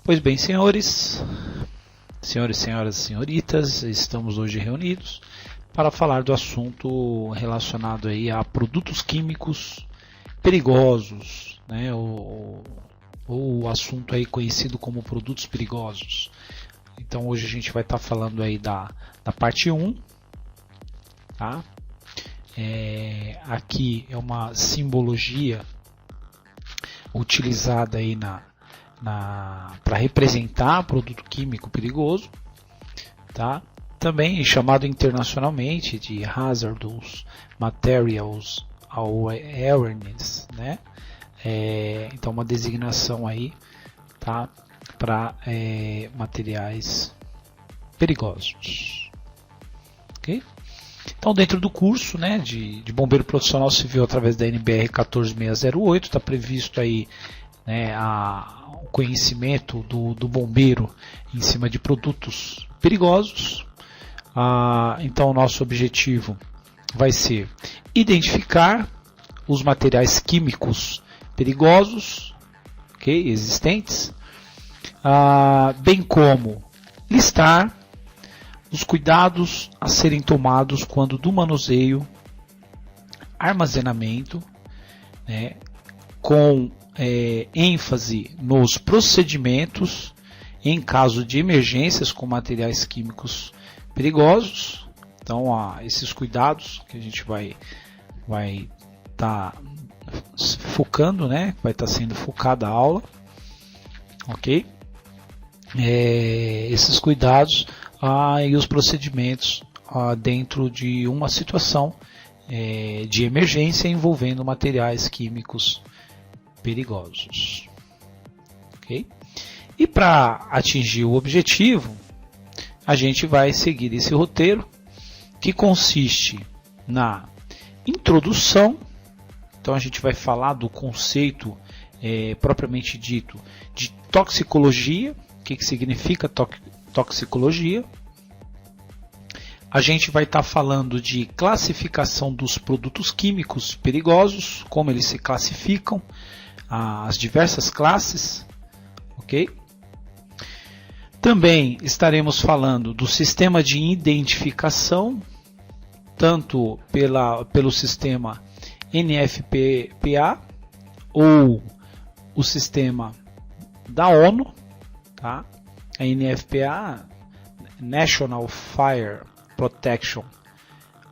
Pois bem, senhores, senhoras e senhoritas, estamos hoje reunidos para falar do assunto relacionado aí a produtos químicos perigosos, né? ou o assunto aí conhecido como produtos perigosos. Então hoje a gente vai estar falando aí da parte 1, tá? Aqui é uma simbologia utilizada aí para representar produto químico perigoso, tá? Também chamado internacionalmente de Hazardous Materials Awareness, né? Então uma designação aí, tá? Para materiais perigosos, ok? Então, dentro do curso, né, de bombeiro profissional civil através da NBR 14608, está previsto aí, né, o conhecimento do bombeiro em cima de produtos perigosos. Então, o nosso objetivo vai ser identificar os materiais químicos perigosos, okay, existentes, bem como listar os cuidados a serem tomados quando do manuseio, armazenamento, né, com ênfase nos procedimentos em caso de emergências com materiais químicos perigosos. Então, esses cuidados que a gente vai estar focando, né, vai estar sendo focada a aula, ok? Esses cuidados e os procedimentos dentro de uma situação de emergência envolvendo materiais químicos perigosos. Okay? E para atingir o objetivo, a gente vai seguir esse roteiro que consiste na introdução. Então a gente vai falar do conceito propriamente dito de toxicologia. O que significa toxicologia? A gente vai estar falando de classificação dos produtos químicos perigosos, como eles se classificam, as diversas classes, ok? Também estaremos falando do sistema de identificação, tanto pelo sistema NFPA ou o sistema da ONU, tá? A NFPA, National Fire Protection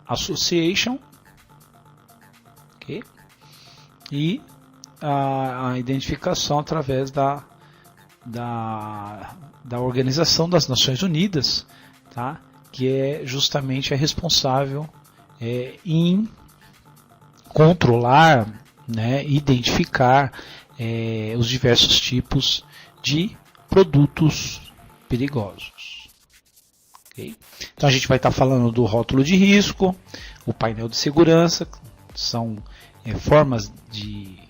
Association, okay? E a identificação através da Organização das Nações Unidas, tá? Que é justamente a responsável em controlar, né, identificar os diversos tipos de produtos perigosos. Okay? Então a gente vai estar falando do rótulo de risco, o painel de segurança, são formas de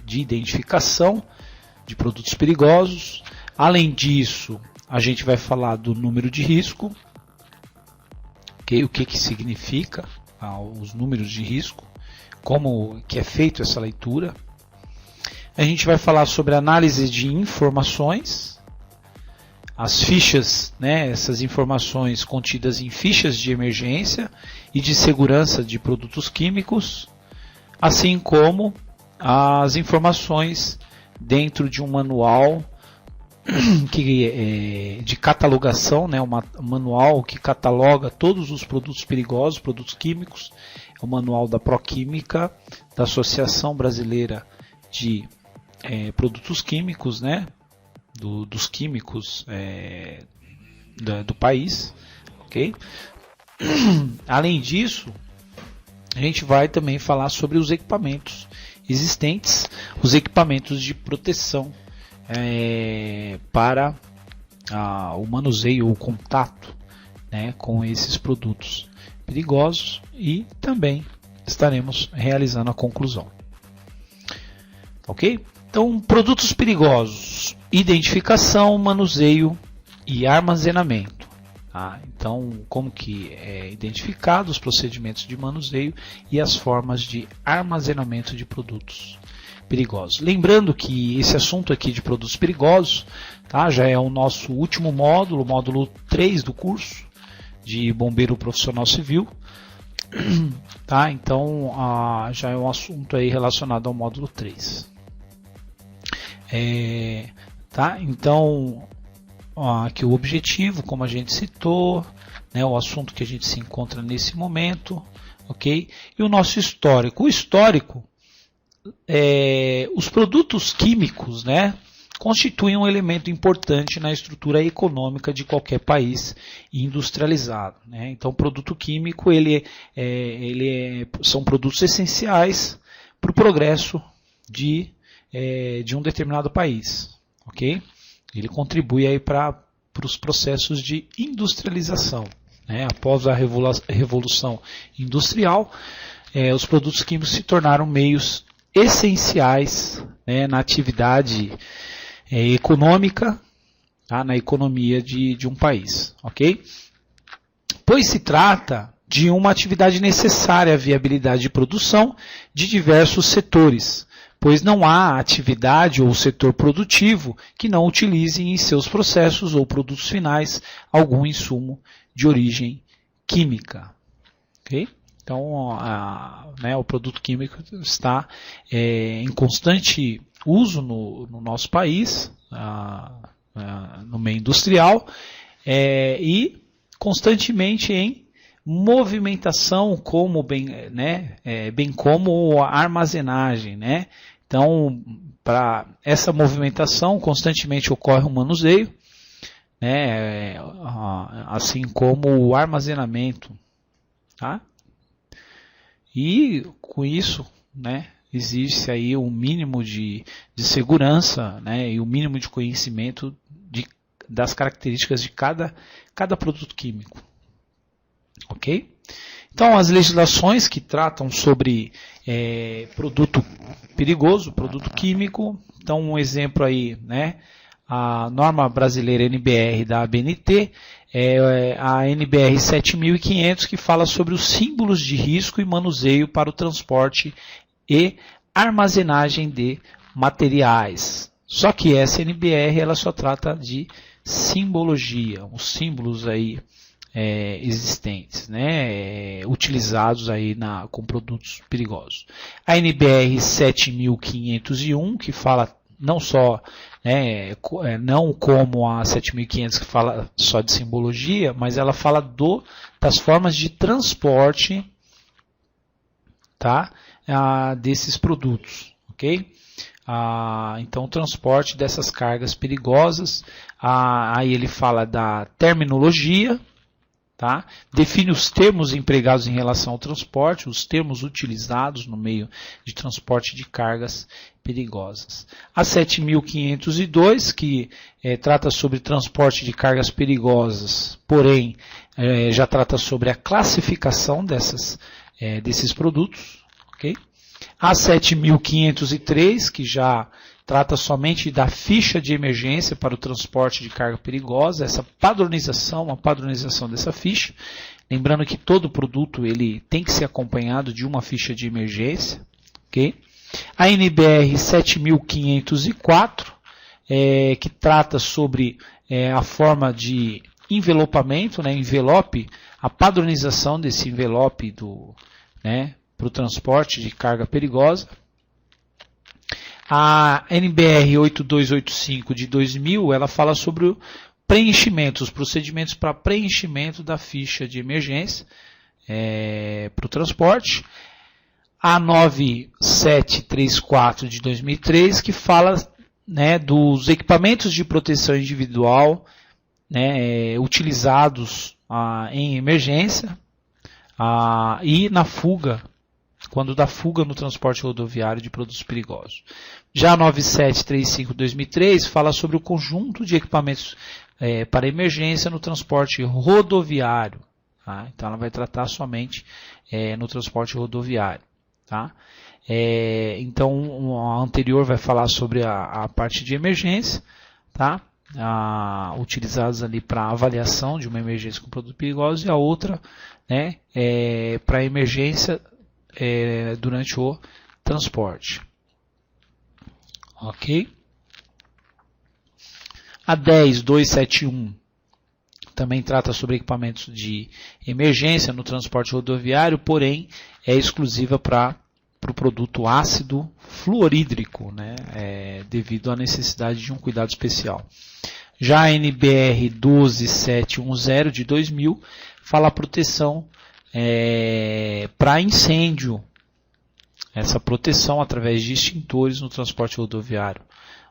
identificação de produtos perigosos. Além disso, a gente vai falar do número de risco, okay? O que significa os números de risco, como que é feito essa leitura. A gente vai falar sobre análise de informações, as fichas, né, essas informações contidas em fichas de emergência e de segurança de produtos químicos, assim como as informações dentro de um manual de catalogação, né, um manual que cataloga todos os produtos perigosos, produtos químicos, é o manual da Proquímica, da Associação Brasileira de Produtos Químicos, né, dos químicos do país, ok? Além disso, a gente vai também falar sobre os equipamentos existentes, os equipamentos de proteção para o manuseio ou contato, né, com esses produtos perigosos, e também estaremos realizando a conclusão. Ok? Então, produtos perigosos, identificação, manuseio e armazenamento. Tá? Então, como que é identificado os procedimentos de manuseio e as formas de armazenamento de produtos perigosos. Lembrando que esse assunto aqui de produtos perigosos, tá, já é o nosso último módulo, módulo 3 do curso de bombeiro profissional civil. Tá, então já é um assunto aí relacionado ao módulo 3. Tá, então aqui o objetivo, como a gente citou, né, o assunto que a gente se encontra nesse momento, ok? E o nosso histórico. O histórico, os produtos químicos, né, constituem um elemento importante na estrutura econômica de qualquer país industrializado, né? Então, o produto químico são produtos essenciais para o progresso de um determinado país, ok? Ele contribui aí para os processos de industrialização, né? Após a Revolução Industrial, os produtos químicos se tornaram meios essenciais, né, na atividade econômica, tá, na economia de um país, ok? Pois se trata de uma atividade necessária à viabilidade de produção de diversos setores, pois não há atividade ou setor produtivo que não utilize em seus processos ou produtos finais algum insumo de origem química, ok? Então, o produto químico está em constante uso no nosso país, no meio industrial, e constantemente em movimentação, bem como a armazenagem, né? Então, para essa movimentação, constantemente ocorre um manuseio, né? Assim como o armazenamento, tá? E com isso, né, existe aí um mínimo de segurança, né, e um mínimo de conhecimento das características de cada produto químico. Ok? Então, as legislações que tratam sobre produto perigoso, produto químico, então um exemplo aí, né, a norma brasileira NBR da ABNT, a NBR 7500, que fala sobre os símbolos de risco e manuseio para o transporte e armazenagem de materiais. Só que essa NBR ela só trata de simbologia, os símbolos aí existentes, né, utilizados aí com produtos perigosos. A NBR 7501, que fala não só, não como a 7500 que fala só de simbologia, mas ela fala das formas de transporte, tá, desses produtos, ok? Então, o transporte dessas cargas perigosas, aí ele fala da terminologia, tá? Define os termos empregados em relação ao transporte, os termos utilizados no meio de transporte de cargas perigosas. A 7502, que trata sobre transporte de cargas perigosas, porém já trata sobre a classificação desses produtos. Okay? A 7503, que já trata somente da ficha de emergência para o transporte de carga perigosa, a padronização dessa ficha. Lembrando que todo produto ele tem que ser acompanhado de uma ficha de emergência. Okay? A NBR 7504, que trata sobre a forma de envelopamento, né, envelope, a padronização desse envelope para o transporte de carga perigosa. A NBR 8285 de 2000, ela fala sobre o preenchimento, os procedimentos para preenchimento da ficha de emergência para o transporte. A 9734 de 2003, que fala, né, dos equipamentos de proteção individual, né, utilizados em emergência e na fuga, quando dá fuga no transporte rodoviário de produtos perigosos. Já a 9735 de 2003 fala sobre o conjunto de equipamentos para emergência no transporte rodoviário. Tá? Então ela vai tratar somente no transporte rodoviário. Tá? Então a anterior vai falar sobre a parte de emergência, tá? Utilizados ali para avaliação de uma emergência com produtos perigosos, e a outra, né, para emergência durante o transporte. Ok? A 10271 também trata sobre equipamentos de emergência no transporte rodoviário, porém é exclusiva para o produto ácido fluorídrico, né? Devido à necessidade de um cuidado especial. Já a NBR 12710 de 2000 fala a proteção para incêndio, essa proteção através de extintores no transporte rodoviário.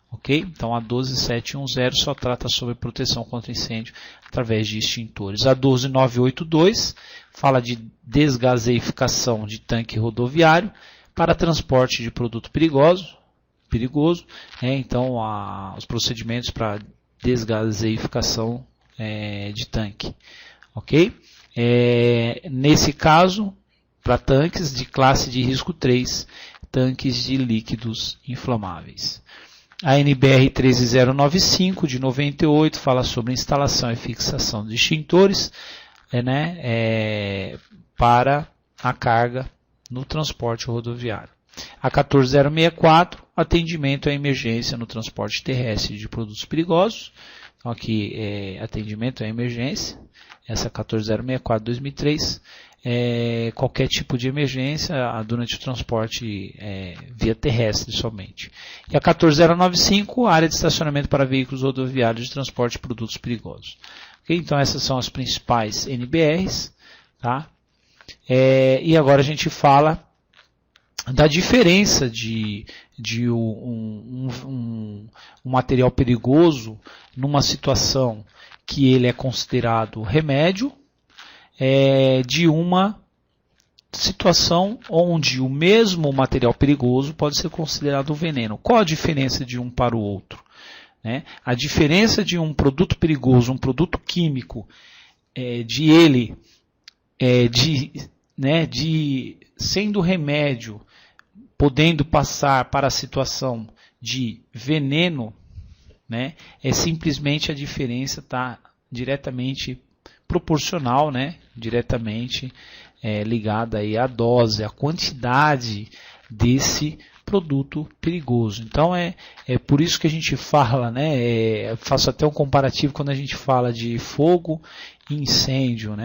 Ok? Então a 12710 só trata sobre proteção contra incêndio através de extintores. A 12982 fala de desgaseificação de tanque rodoviário para transporte de produto perigoso. Então os procedimentos para desgaseificação de tanque. Ok? Nesse caso, para tanques de classe de risco 3, tanques de líquidos inflamáveis. A NBR 13095 de 98 fala sobre instalação e fixação de extintores para a carga no transporte rodoviário. A 14064, atendimento à emergência no transporte terrestre de produtos perigosos. Então aqui atendimento à emergência. Essa 14064 2003. Qualquer tipo de emergência durante o transporte via terrestre somente. E a 14095, área de estacionamento para veículos rodoviários de transporte de produtos perigosos. Okay? Então essas são as principais NBRs. Tá? E agora a gente fala da diferença de um material perigoso numa situação que ele é considerado remédio, de uma situação onde o mesmo material perigoso pode ser considerado veneno. Qual a diferença de um para o outro? A diferença de um produto perigoso, um produto químico, sendo remédio, podendo passar para a situação de veneno, é simplesmente a diferença está diretamente proporcional, diretamente ligada aí à dose, à quantidade desse produto perigoso. Então é por isso que a gente fala, faço até um comparativo quando a gente fala de fogo e incêndio,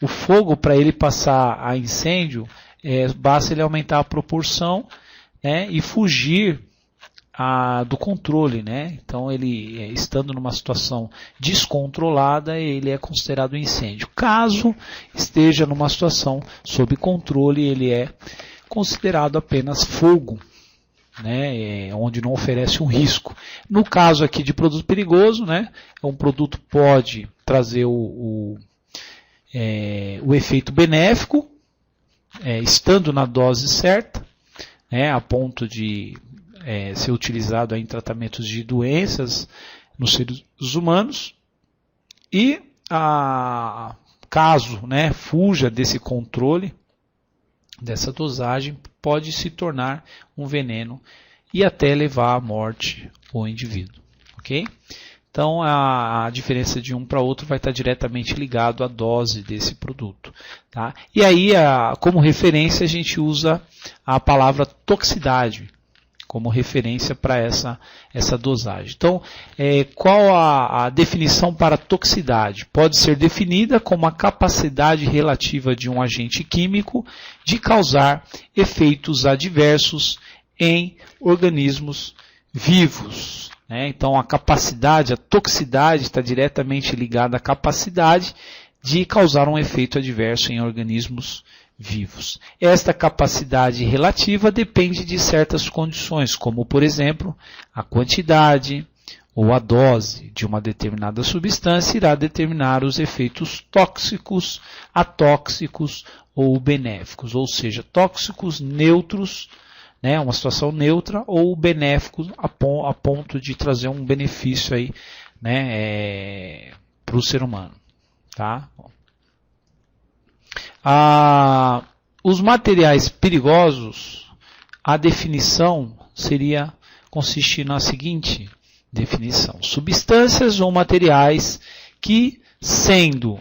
O fogo, para ele passar a incêndio, basta ele aumentar a proporção, e fugir do controle, Então ele, estando numa situação descontrolada, ele é considerado incêndio. Caso esteja numa situação sob controle, ele é considerado apenas fogo, onde não oferece um risco. No caso aqui de produto perigoso, um produto pode trazer o efeito benéfico, estando na dose certa, a ponto de ser utilizado em tratamentos de doenças nos seres humanos, e caso fuja desse controle, dessa dosagem, pode se tornar um veneno e até levar à morte o indivíduo. Ok? Então a diferença de um para outro vai estar diretamente ligado à dose desse produto. Tá? E aí, como referência, a gente usa a palavra toxicidade como referência para essa dosagem. Então, qual a definição para toxicidade? Pode ser definida como a capacidade relativa de um agente químico de causar efeitos adversos em organismos vivos. Então, a capacidade, a toxicidade está diretamente ligada à capacidade de causar um efeito adverso em organismos vivos. Esta capacidade relativa depende de certas condições, como, por exemplo, a quantidade ou a dose de uma determinada substância irá determinar os efeitos tóxicos, atóxicos ou benéficos, ou seja, tóxicos, neutros, uma situação neutra, ou benéficos a ponto de trazer um benefício aí, para o ser humano. Tá? Os materiais perigosos, a definição consiste na seguinte definição: substâncias ou materiais que, sendo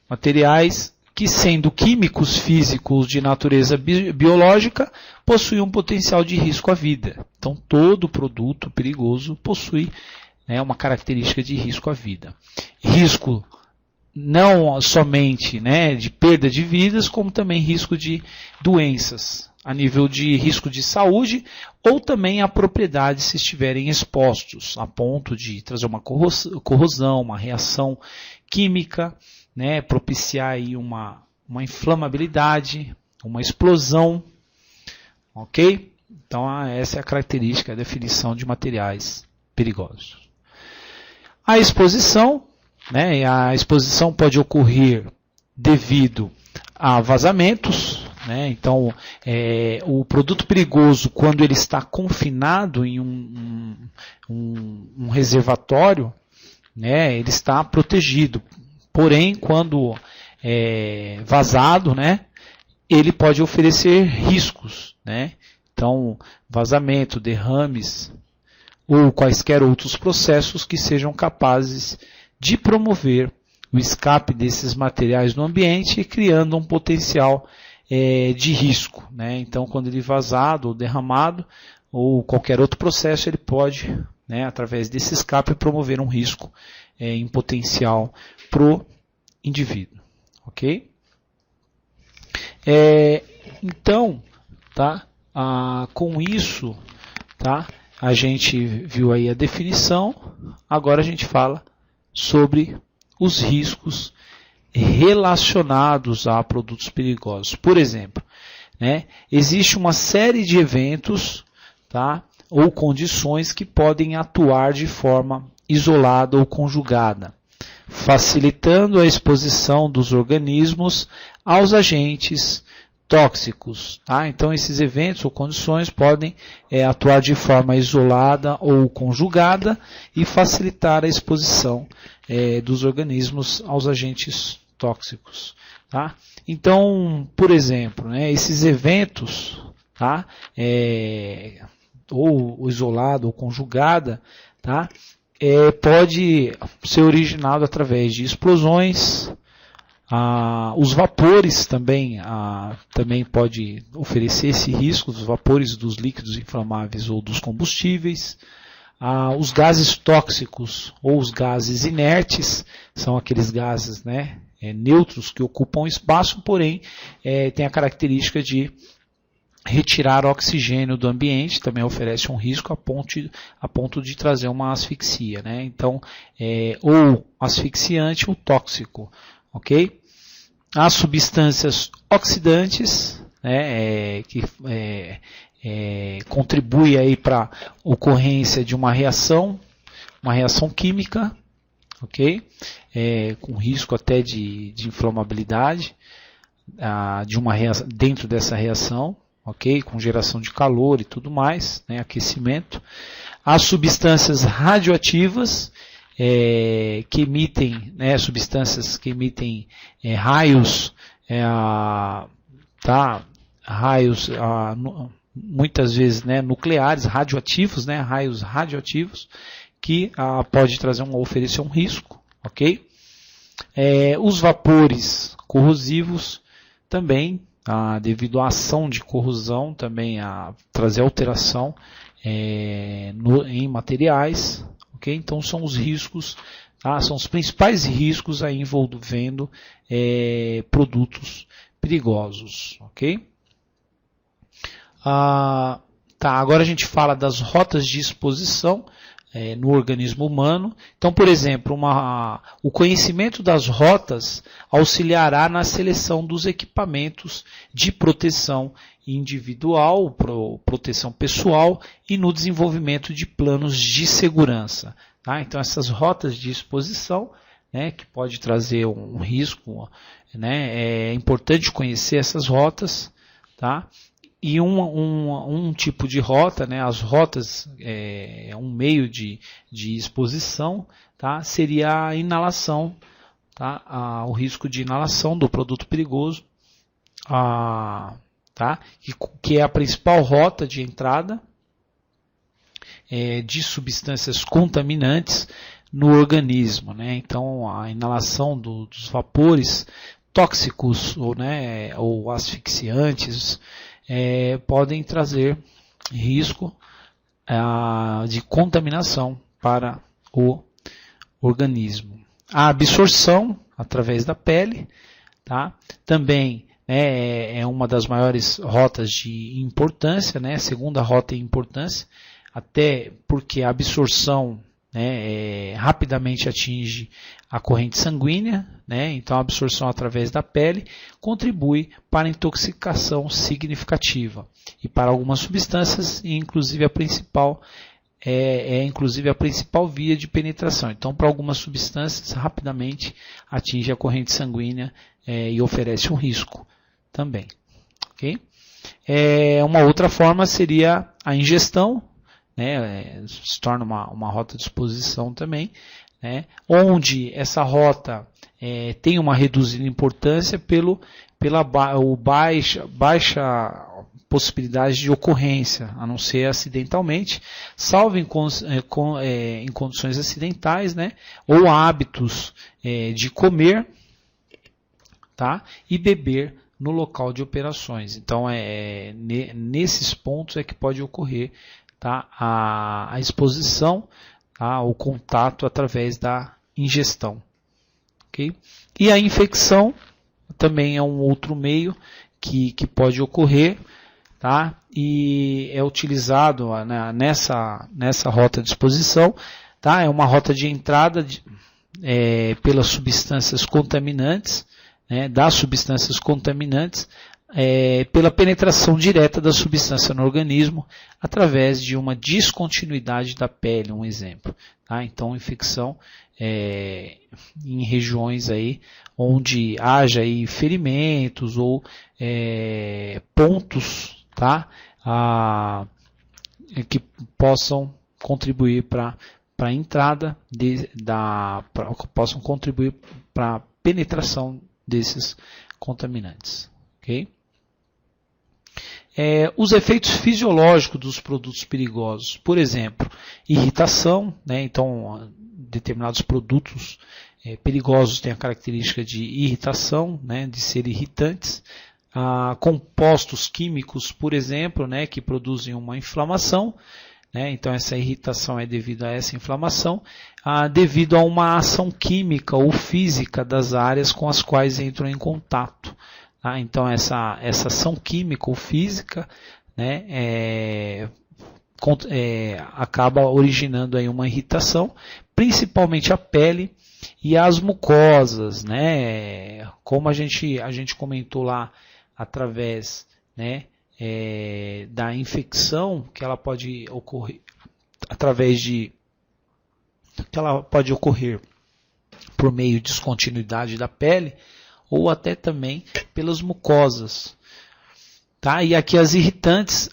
materiais que, sendo químicos físicos de natureza biológica, possuem um potencial de risco à vida. Então, todo produto perigoso possui, né, uma característica de risco à vida. Risco não somente, né, de perda de vidas, como também risco de doenças, a nível de risco de saúde, ou também a propriedades se estiverem expostos, a ponto de trazer uma corrosão, uma reação química, né, propiciar aí uma inflamabilidade, uma explosão, ok? Então essa é a característica, a definição de materiais perigosos. A exposição, né, a exposição pode ocorrer devido a vazamentos, né? Então o produto perigoso, quando ele está confinado em um reservatório, né, ele está protegido. Porém, quando vazado, né, ele pode oferecer riscos, né? Então, vazamento, derrames ou quaisquer outros processos que sejam capazes de promover o escape desses materiais no ambiente, criando um potencial de risco, né? Então, quando ele vazado ou derramado ou qualquer outro processo, ele pode, né, através desse escape, promover um risco em potencial para o indivíduo, ok? Então, tá? Com isso, tá? A gente viu aí a definição. Agora a gente fala sobre os riscos relacionados a produtos perigosos. Por exemplo, né, existe uma série de eventos, tá, ou condições que podem atuar de forma isolada ou conjugada, facilitando a exposição dos organismos aos agentes tóxicos. Tá? Então, esses eventos ou condições podem atuar de forma isolada ou conjugada e facilitar a exposição dos organismos aos agentes tóxicos. Tá? Então, por exemplo, né, esses eventos, tá, ou isolada ou conjugada, tá, pode ser originado através de explosões. Os vapores também pode oferecer esse risco, os vapores dos líquidos inflamáveis ou dos combustíveis. Os gases tóxicos ou os gases inertes são aqueles gases, né, neutros que ocupam espaço, porém tem a característica de retirar oxigênio do ambiente, também oferece um risco a ponto de trazer uma asfixia, né? Então, ou asfixiante ou tóxico, ok? As substâncias oxidantes, né, que contribui aí para a ocorrência de uma reação química, ok? Com risco até de inflamabilidade dentro dessa reação. Ok? Com geração de calor e tudo mais, né? Aquecimento. As substâncias radioativas que emitem, né? Substâncias que emitem raios, raios muitas vezes, né, nucleares, radioativos, né? Raios radioativos que pode oferecer um risco, ok? Os vapores corrosivos também, devido à ação de corrosão, também a trazer alteração em materiais, ok? Então são os riscos, são os principais riscos aí envolvendo produtos perigosos, ok? Agora a gente fala das rotas de exposição no organismo humano. Então, por exemplo, o conhecimento das rotas auxiliará na seleção dos equipamentos de proteção individual, proteção pessoal e no desenvolvimento de planos de segurança. Tá? Então, essas rotas de exposição, né, que pode trazer um risco, né, é importante conhecer essas rotas, tá? E um tipo de rota, né, as rotas, um meio de exposição, tá, seria a inalação, tá, o risco de inalação do produto perigoso, tá, que é a principal rota de entrada de substâncias contaminantes no organismo. Né? Então, a inalação dos vapores tóxicos ou asfixiantes podem trazer risco de contaminação para o organismo. A absorção através da pele, tá? Também é uma das maiores rotas de importância, né? Segunda rota em importância, até porque a absorção rapidamente atinge a corrente sanguínea, né? Então a absorção através da pele contribui para a intoxicação significativa e para algumas substâncias, inclusive a principal inclusive a principal via de penetração. Então, para algumas substâncias, rapidamente atinge a corrente sanguínea e oferece um risco também. Okay? Uma outra forma seria a ingestão, né? Se torna uma rota de exposição também, né? Onde essa rota tem uma reduzida importância pela baixa possibilidade de ocorrência, a não ser acidentalmente, salvo em condições acidentais, né? Ou hábitos de comer, tá? E beber no local de operações. Então, nesses pontos que pode ocorrer, tá? a exposição, tá? O contato através da ingestão. Okay? E a infecção também é um outro meio que pode ocorrer, tá? E é utilizado nessa rota de exposição, tá? É uma rota de entrada pelas substâncias contaminantes, né? Das substâncias contaminantes, pela penetração direta da substância no organismo através de uma descontinuidade da pele, um exemplo. Tá? Então, infecção em regiões aí onde haja aí ferimentos ou pontos, tá? Que possam contribuir para a entrada possam contribuir para a penetração desses contaminantes. Okay? Os efeitos fisiológicos dos produtos perigosos, por exemplo, irritação, né? Então determinados produtos perigosos têm a característica de irritação, né? De ser irritantes, compostos químicos, por exemplo, né? Que produzem uma inflamação, né? Então essa irritação é devido a essa inflamação, devido a uma ação química ou física das áreas com as quais entram em contato. Então essa ação química ou física, né, acaba originando aí uma irritação, principalmente a pele e as mucosas, né, como a gente comentou lá através, né, da infecção que ela pode ocorrer por meio de descontinuidade da pele, ou até também pelas mucosas. Tá? E aqui as irritantes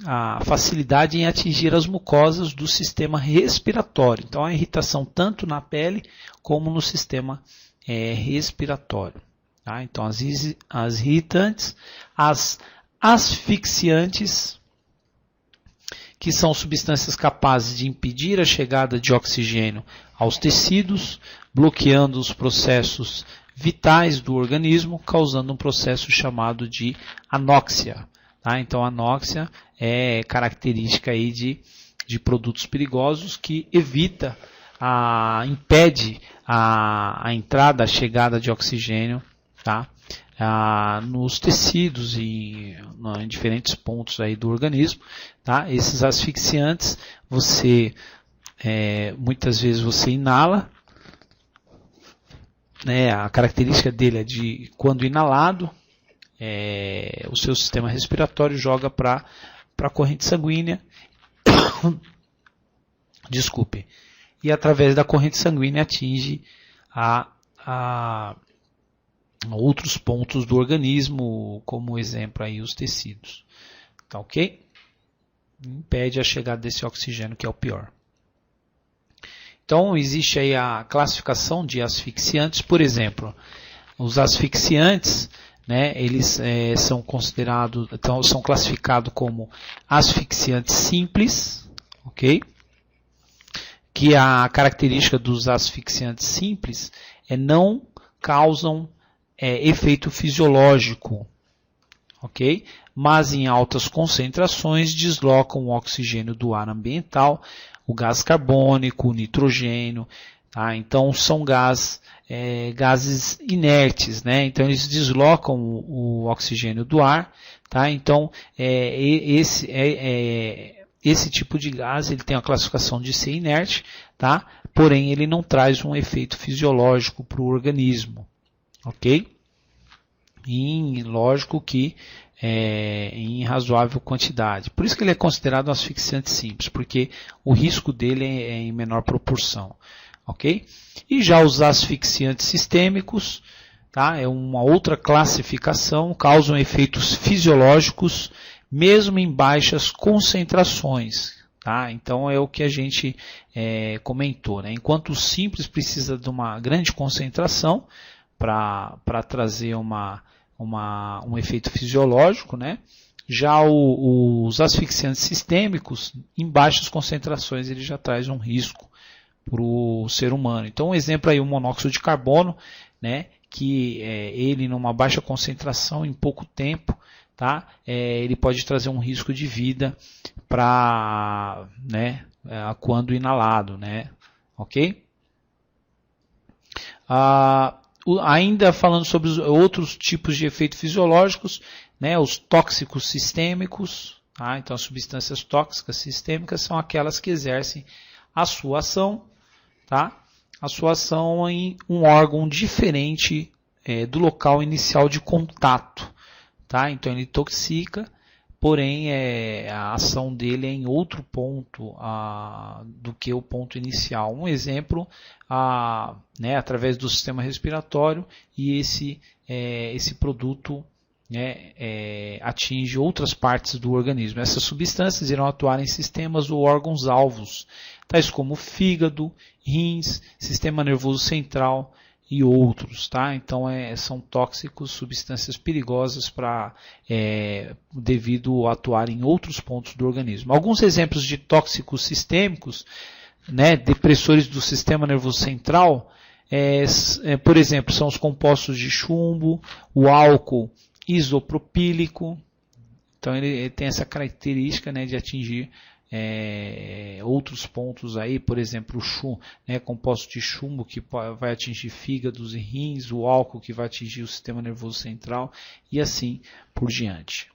a facilidade em atingir as mucosas do sistema respiratório. Então, a irritação tanto na pele como no sistema respiratório. Tá? Então, as irritantes, as asfixiantes, que são substâncias capazes de impedir a chegada de oxigênio aos tecidos, bloqueando os processos vitais do organismo, causando um processo chamado de anóxia. Tá? Então, a anóxia é característica aí de produtos perigosos que impede a entrada, a chegada de oxigênio, tá? Nos tecidos e em diferentes pontos aí do organismo. Tá? Esses asfixiantes, muitas vezes você inala, né? A característica dele é de, quando inalado, o seu sistema respiratório joga para a corrente sanguínea, desculpe, e através da corrente sanguínea atinge a outros pontos do organismo, como exemplo aí os tecidos. Tá ok? Impede a chegada desse oxigênio, que é o pior. Então, existe aí a classificação de asfixiantes. Por exemplo, os asfixiantes, né, eles são classificados como asfixiantes simples, ok? Que a característica dos asfixiantes simples é não causam efeito fisiológico, ok? Mas em altas concentrações deslocam o oxigênio do ar ambiental, o gás carbônico, o nitrogênio, tá? Então são gases inertes, né? Então eles deslocam o oxigênio do ar, tá? Então esse tipo de gás ele tem a classificação de ser inerte, tá? Porém ele não traz um efeito fisiológico para o organismo, ok? E lógico que em razoável quantidade. Por isso que ele é considerado um asfixiante simples, porque o risco dele é em menor proporção. Ok? E já os asfixiantes sistêmicos, tá? É uma outra classificação, causam efeitos fisiológicos mesmo em baixas concentrações. Tá? Então é o que a gente comentou. Né? Enquanto o simples precisa de uma grande concentração para trazer um efeito fisiológico, né? Já os asfixiantes sistêmicos, em baixas concentrações, ele já traz um risco para o ser humano. Então, um exemplo aí, o monóxido de carbono, né? Que ele, numa baixa concentração, em pouco tempo, tá? Ele pode trazer um risco de vida para, né? Quando inalado, né? Ok? Ainda falando sobre os outros tipos de efeitos fisiológicos, né, os tóxicos sistêmicos, tá? Então as substâncias tóxicas sistêmicas são aquelas que exercem a sua ação, tá? A sua ação em um órgão diferente do local inicial de contato, tá? Então ele intoxica, porém a ação dele é em outro ponto do que o ponto inicial. Um exemplo, né, através do sistema respiratório, e esse produto atinge outras partes do organismo. Essas substâncias irão atuar em sistemas ou órgãos alvos, tais como fígado, rins, sistema nervoso central e outros, tá? Então são tóxicos, substâncias perigosas devido a atuar em outros pontos do organismo. Alguns exemplos de tóxicos sistêmicos, né, depressores do sistema nervoso central, por exemplo, são os compostos de chumbo, o álcool isopropílico. Então ele tem essa característica, né, de atingir outros pontos aí, por exemplo, o chumbo, né, composto de chumbo que vai atingir fígados e rins, o álcool que vai atingir o sistema nervoso central e assim por diante.